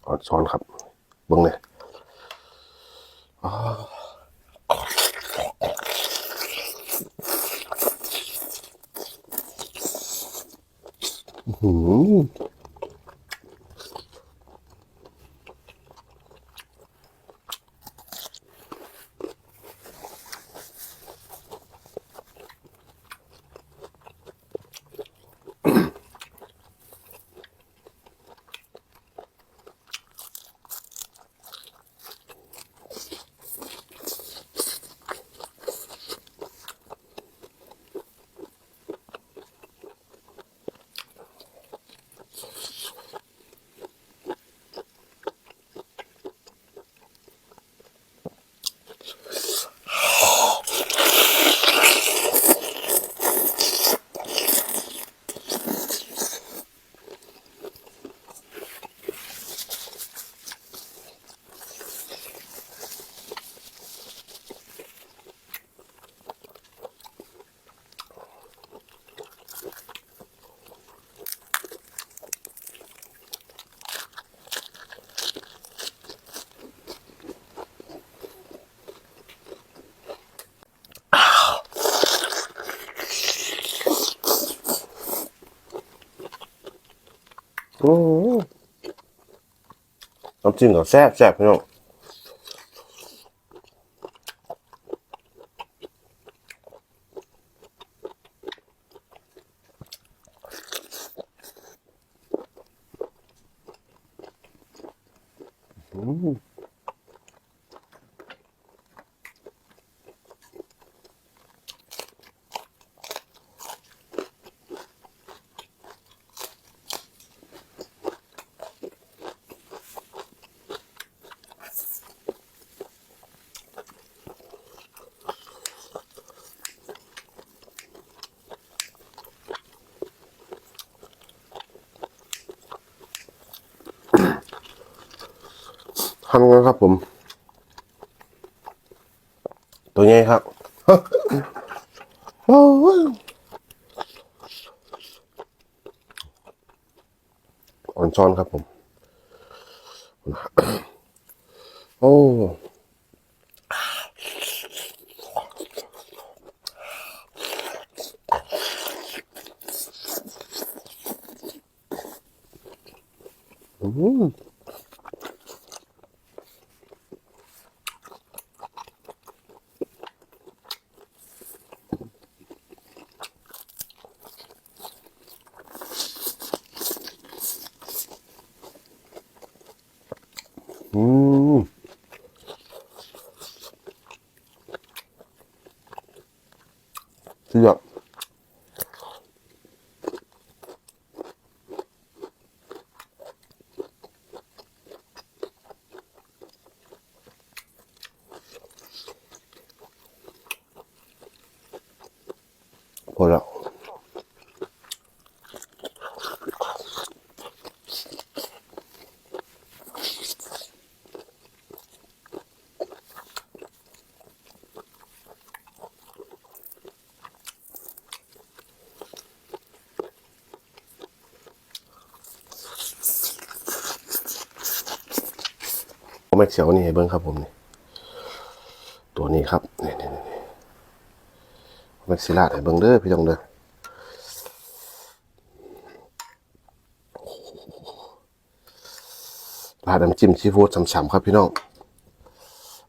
ออนซ้อนครับเบิ่งเลยน้ำจิ้มก็แซ่บพี่น้องทำกันครับผมตัวใหญ่ครับอ่อนช้อนครับผมโอ้สุดยอดพอแล้วผมไม่เสียวนี่ให้เบิ้งครับผมนี่ตัวนี้ครับนี่แม็กซิลาดให้เบิ้งเด้อพี่น้องเด้อราดน้ำจิ้มซีฟู้ดฉ่ำๆครับพี่น้อง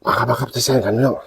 มาครับจะแซงกันพี่น้อง